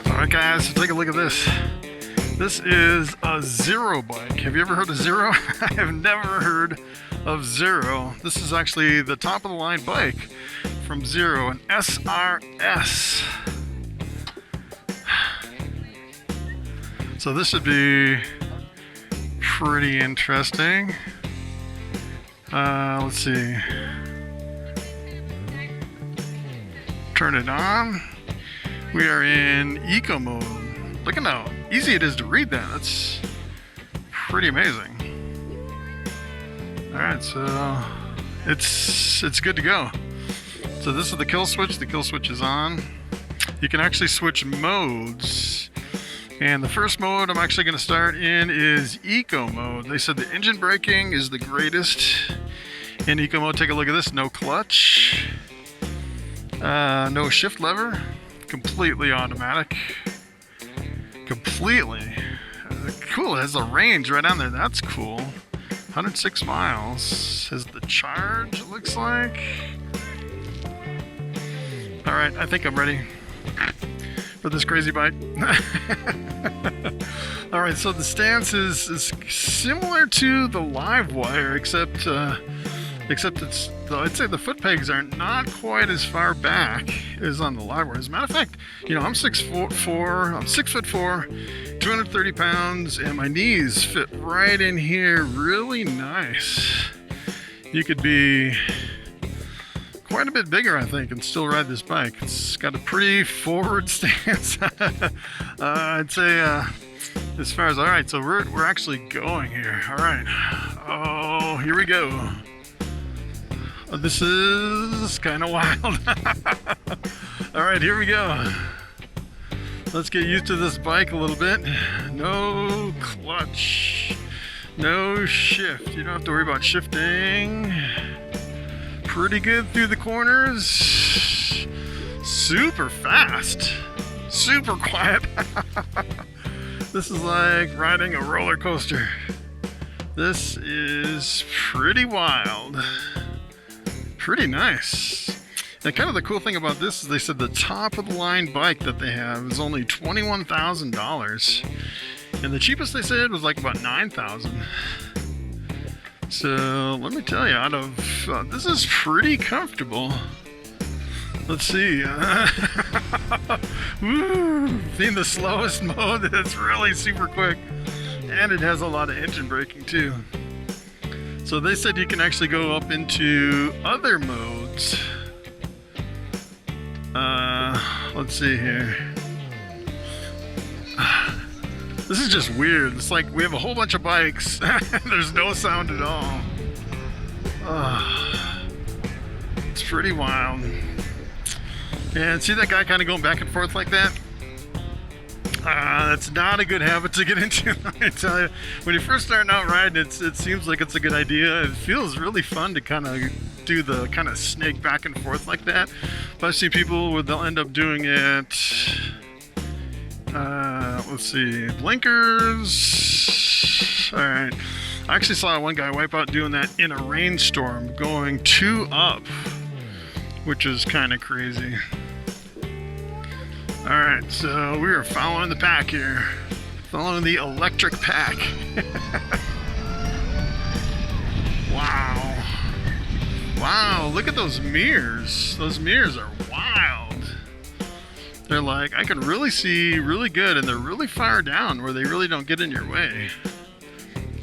Alright guys, so take a look at this. This is a Zero bike. Have you ever heard of Zero? I have never heard of Zero. This is actually the top of the line bike from Zero, an SRS. So this should be pretty interesting. Let's see. Turn it on. We are in eco mode. Look at how easy it is to read that. That's pretty amazing. Alright, so it's good to go. So this is the kill switch. The kill switch is on. You can actually switch modes. And the first mode I'm actually going to start in is eco mode. They said the engine braking is the greatest in eco mode. Take a look at this. No clutch. No shift lever. Completely automatic. Completely. Cool. It has a range right on there. That's cool. 106 miles. Has the charge, it looks like. Alright, I think I'm ready for this crazy bike. Alright, so the stance is similar to the live wire, except it's, I'd say the foot pegs are not quite as far back as on the live wire. As a matter of fact, you know, I'm 6'4", I'm 6'4", 230 pounds, and my knees fit right in here really nice. You could be quite a bit bigger, I think, and still ride this bike. It's got a pretty forward stance. I'd say, as far as, all right, so we're actually going here. All right. Oh, here we go. Oh, this is kind of wild. All right, here we go. Let's get used to this bike a little bit. No clutch. No shift. You don't have to worry about shifting. Pretty good through the corners. Super fast. Super quiet. This is like riding a roller coaster. This is pretty wild. Pretty nice. And kind of the cool thing about this is they said the top of the line bike that they have is only $21,000. And the cheapest they said was like about $9,000. So let me tell you, out of this is pretty comfortable. Let's see. Woo! Being the slowest mode, it's really super quick, and it has a lot of engine braking too. So they said you can actually go up into other modes. Let's see here. This is just weird. It's like we have a whole bunch of bikes and there's no sound at all. It's pretty wild. And see that guy kind of going back and forth like that? That's not a good habit to get into, let me tell you. When you're first starting out riding, it seems like it's a good idea. It feels really fun to kind of do the kind of snake back and forth like that. But I've seen people where they'll end up doing it. Let's see, blinkers. All right. I actually saw one guy wipe out doing that in a rainstorm, going 2 up, which is kind of crazy. All right, so we are following the pack here, following the electric pack. Wow. Wow, look at those mirrors. Those mirrors are wild. They're like, I can really see really good, and they're really far down where they really don't get in your way.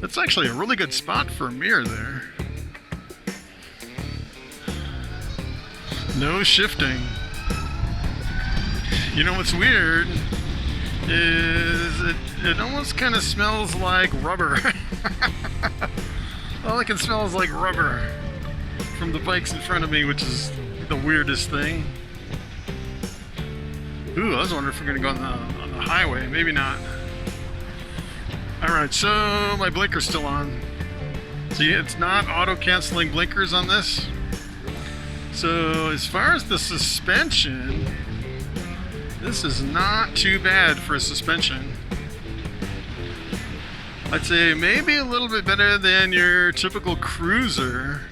That's actually a really good spot for a mirror there. No shifting. You know what's weird is it almost kind of smells like rubber. All I can smell is like rubber from the bikes in front of me, which is the weirdest thing. Ooh, I was wondering if we're going to go on the highway. Maybe not. Alright, so my blinker's still on. See, it's not auto-canceling blinkers on this. So as far as the suspension, this is not too bad for a suspension. I'd say maybe a little bit better than your typical cruiser.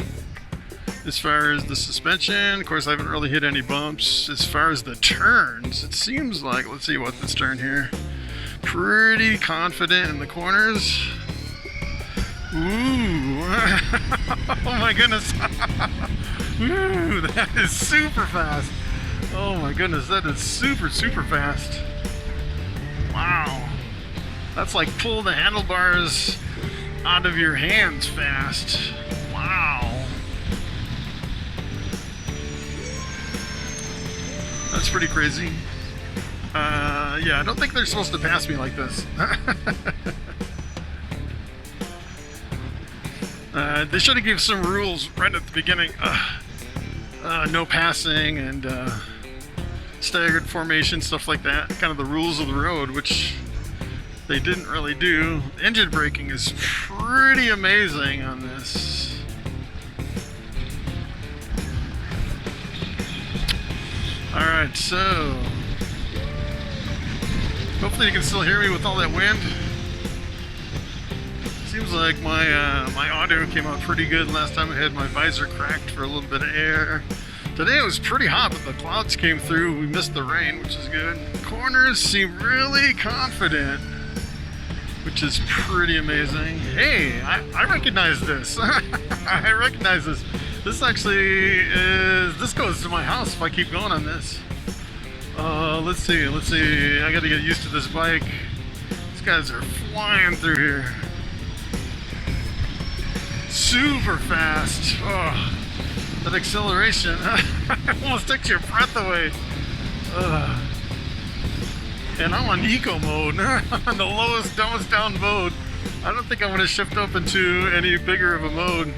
As far as the suspension, of course, I haven't really hit any bumps. As far as the turns, it seems like, let's see what this turn here. Pretty confident in the corners. Ooh. Oh my goodness. Ooh, that is super fast. Oh my goodness, that is super, super fast. Wow. That's like pull the handlebars out of your hands fast. Wow. That's pretty crazy. Yeah, I don't think they're supposed to pass me like this. They should have given some rules right at the beginning. No passing and staggered formation, stuff like that. Kind of the rules of the road, which they didn't really do. Engine braking is pretty amazing on this. Alright, so hopefully you can still hear me with all that wind. Seems like my audio came out pretty good last time I had my visor cracked for a little bit of air. Today it was pretty hot, but the clouds came through. We missed the rain, which is good. Corners seem really confident, which is pretty amazing. Hey, I recognize this. I recognize this. This actually is, this goes to my house if I keep going on this. Let's see. I gotta get used to this bike. These guys are flying through here. Super fast. Oh, that acceleration almost takes your breath away. And I'm on eco mode, on the lowest, dumbest down mode. I don't think I'm gonna shift up into any bigger of a mode.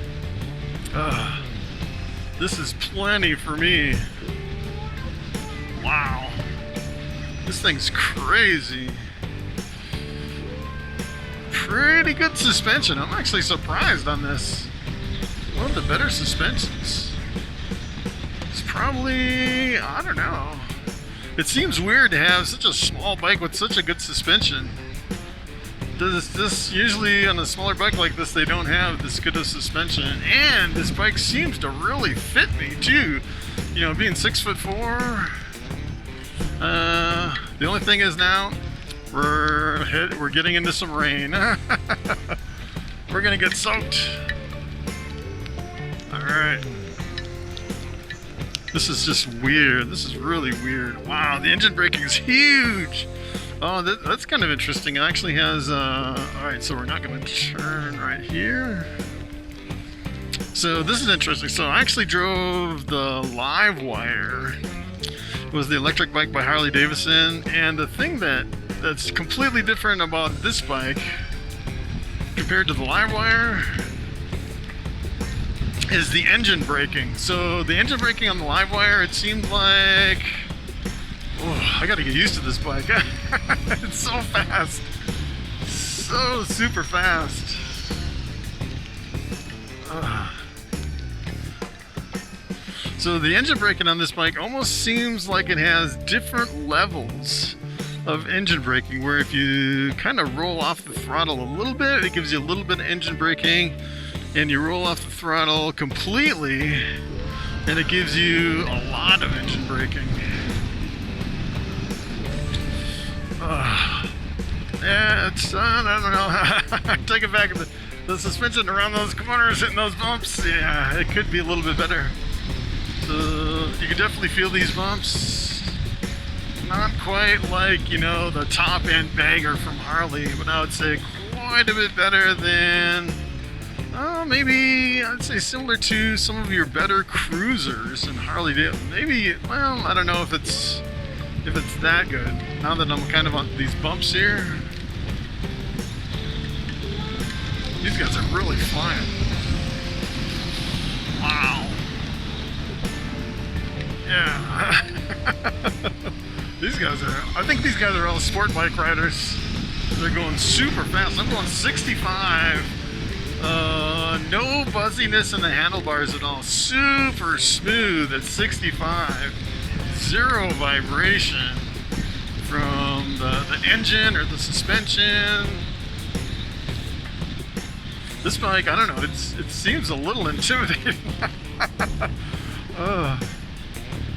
This is plenty for me. Wow. This thing's crazy. Pretty good suspension. I'm actually surprised on this. One of the better suspensions. It's probably, I don't know. It seems weird to have such a small bike with such a good suspension. This usually on a smaller bike like this, they don't have this good of suspension. And this bike seems to really fit me too. You know, being 6'4". The only thing is now, we're getting into some rain. We're gonna get soaked. Alright. This is just weird. This is really weird. Wow, the engine braking is huge. Oh, that's kind of interesting. It actually has, alright, so we're not gonna turn right here. So this is interesting. So I actually drove the Live Wire. It was the electric bike by Harley Davidson, and the thing that's completely different about this bike compared to the Live Wire is the engine braking. So the engine braking on the Live Wire, it seemed like, oh, I gotta get used to this bike. It's so fast, so super fast. So the engine braking on this bike almost seems like it has different levels of engine braking, where if you kind of roll off the throttle a little bit, it gives you a little bit of engine braking, and you roll off the throttle completely, and it gives you a lot of engine braking. Yeah, it's, I don't know. Take it back. The suspension around those corners, hitting those bumps, yeah, it could be a little bit better. So you can definitely feel these bumps. Not quite like, you know, the top end bagger from Harley, but I would say quite a bit better than, maybe I'd say similar to some of your better cruisers in Harley Davidson. Maybe, well, I don't know if it's that good. Now that I'm kind of on these bumps here, these guys are really flying. Wow. Yeah. These guys are, I think these guys are all sport bike riders. They're going super fast. I'm going 65. No buzziness in the handlebars at all. Super smooth at 65. Zero vibration from the engine or the suspension. This bike, I don't know, it seems a little intimidating.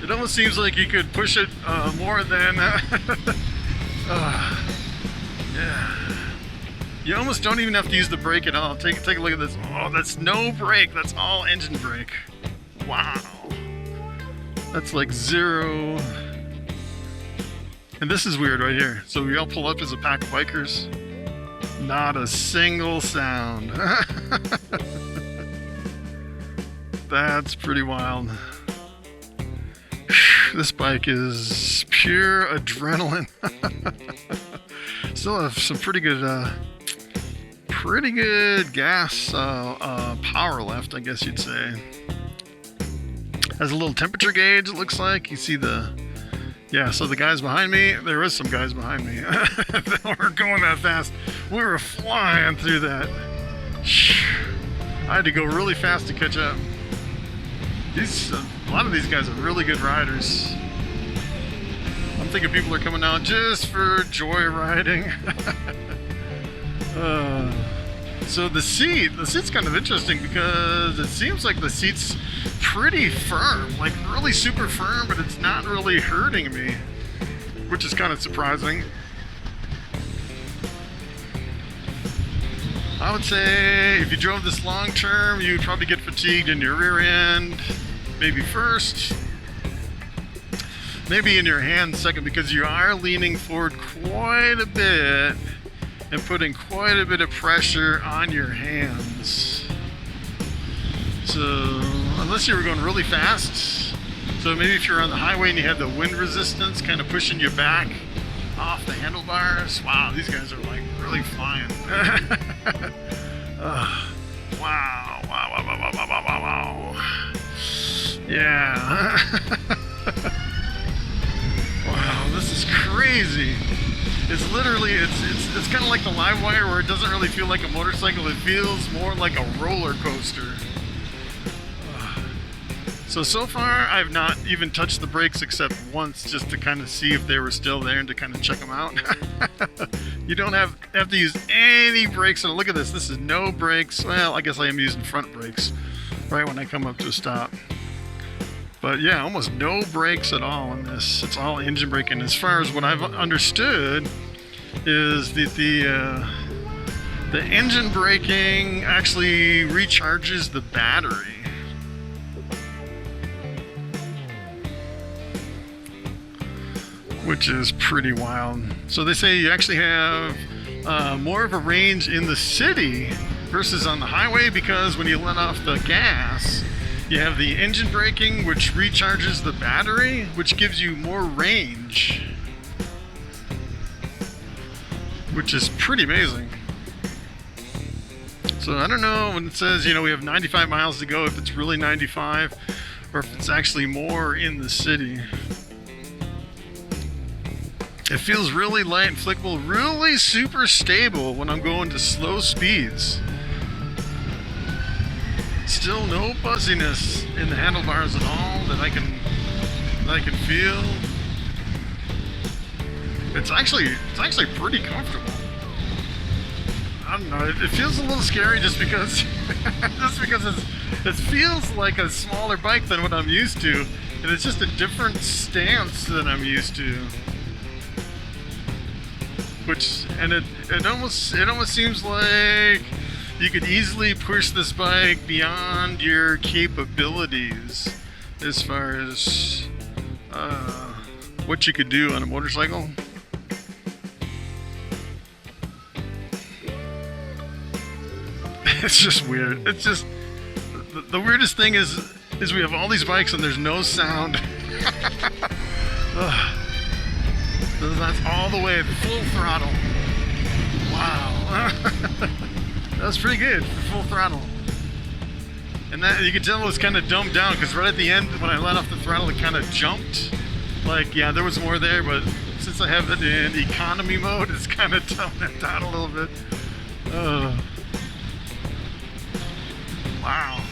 It almost seems like you could push it more than... yeah. You almost don't even have to use the brake at all. Take a look at this. Oh, that's no brake. That's all engine brake. Wow. That's like zero. And this is weird right here. So we all pull up as a pack of bikers. Not a single sound. That's pretty wild. This bike is pure adrenaline. Still have some pretty good gas power left, I guess you'd say. Has a little temperature gauge, it looks like. You see so the guys behind me, there is some guys behind me. They weren't going that fast. We were flying through that. I had to go really fast to catch up. A lot of these guys are really good riders. I'm thinking people are coming out just for joyriding. So the seat's kind of interesting because it seems like the seat's pretty firm, like really super firm, but it's not really hurting me, which is kind of surprising. I would say if you drove this long term, you'd probably get fatigued in your rear end, maybe first, maybe in your hand second, because you are leaning forward quite a bit and putting quite a bit of pressure on your hands. So unless you were going really fast, so maybe if you're on the highway and you have the wind resistance kind of pushing you back off the handlebars. Wow, these guys are like really flying. Wow. Yeah. Wow, this is crazy. It's literally, it's kind of like the live wire where it doesn't really feel like a motorcycle. It feels more like a roller coaster. So far, I've not even touched the brakes except once, just to kind of see if they were still there and to kind of check them out. You don't have to use any brakes. So look at this. This is no brakes. Well, I guess I am using front brakes right when I come up to a stop. But yeah, almost no brakes at all on this. It's all engine braking. As far as what I've understood is that the engine braking actually recharges the battery. Which is pretty wild. So they say you actually have more of a range in the city versus on the highway, because when you let off the gas, you have the engine braking, which recharges the battery, which gives you more range, which is pretty amazing. So I don't know when it says, we have 95 miles to go, if it's really 95 or if it's actually more in the city. It feels really light and flickable, really super stable when I'm going to slow speeds. Still no buzziness in the handlebars at all that I can feel. It's actually pretty comfortable. I don't know. It feels a little scary just because it feels like a smaller bike than what I'm used to, and it's just a different stance than I'm used to. It almost seems like you could easily push this bike beyond your capabilities as far as what you could do on a motorcycle. It's just weird. It's just the weirdest thing is we have all these bikes and there's no sound. That's all the way, full throttle. Wow. That was pretty good, full throttle. And that, you can tell it was kind of dumbed down, because right at the end, when I let off the throttle, it kind of jumped. Like, yeah, there was more there, but since I have it in economy mode, it's kind of dumbed it down a little bit. Wow.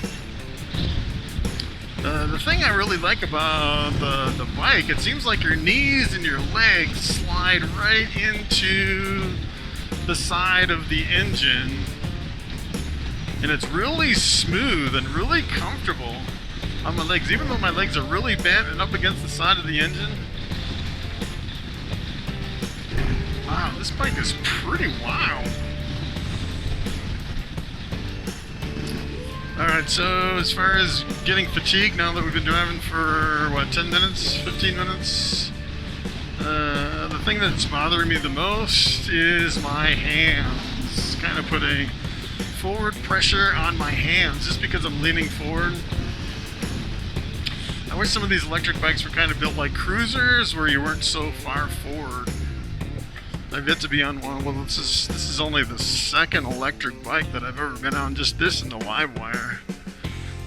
The thing I really like about the bike, it seems like your knees and your legs slide right into the side of the engine, and it's really smooth and really comfortable. on my legs, even though my legs are really bent and up against the side of the engine. Wow, this bike is pretty wild. Alright, so as far as getting fatigued, now that we've been driving for, what, 10 minutes, 15 minutes? The thing that's bothering me the most is my hands. Kind of putting forward pressure on my hands just because I'm leaning forward. I wish some of these electric bikes were kind of built like cruisers where you weren't so far forward. I've yet to be on one. Well, this is only the second electric bike that I've ever been on, just this and the live wire.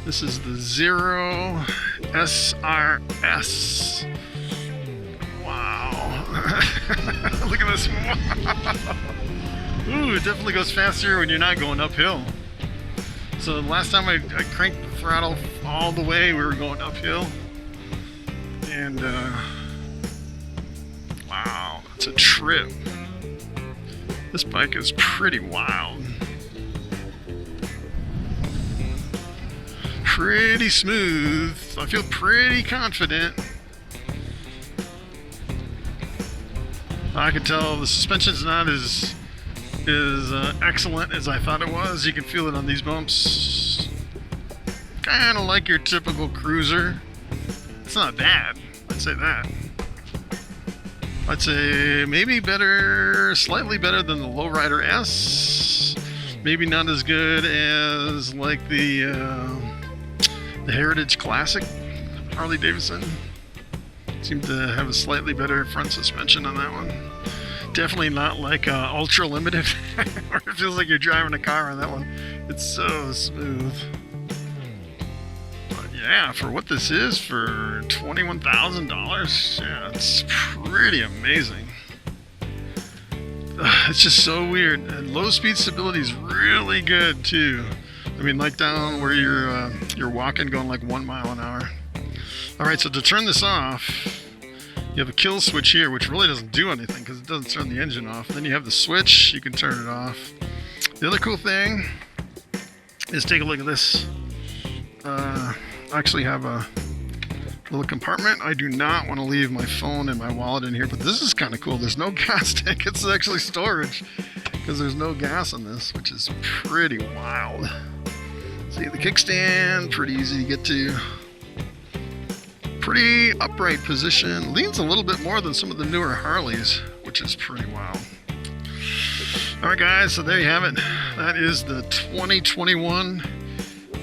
This is the Zero SRS. Wow. Look at this. Ooh, it definitely goes faster when you're not going uphill. So the last time I cranked the throttle all the way, we were going uphill. And wow, it's a trip. This bike is pretty wild. Pretty smooth. I feel pretty confident. I can tell the suspension's not as excellent as I thought it was. You can feel it on these bumps. Kind of like your typical cruiser. It's not bad, I'd say that. I'd say maybe better, slightly better than the Lowrider S. Maybe not as good as like the Heritage Classic Harley Davidson. Seemed to have a slightly better front suspension on that one. Definitely not like Ultra Limited, where it feels like you're driving a car on that one. It's so smooth. But yeah, for what this is, for $21,000, yeah, it's pretty amazing. It's just so weird. And low speed stability is really good too. I mean, like down where you're walking, going like 1 mile an hour. All right, so to turn this off, you have a kill switch here, which really doesn't do anything because it doesn't turn the engine off. Then you have the switch, you can turn it off. The other cool thing is take a look at this. I actually have a little compartment. I do not want to leave my phone and my wallet in here, but this is kind of cool. There's no gas tank. It's actually storage because there's no gas on this, which is pretty wild. See the kickstand, pretty easy to get to. Pretty upright position. Leans a little bit more than some of the newer Harleys, which is pretty wild. Alright guys, so there you have it. That is the 2021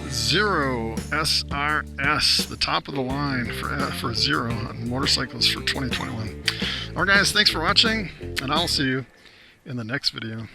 Zero SRS, the top of the line for Zero on motorcycles for 2021. Alright guys, thanks for watching, and I'll see you in the next video.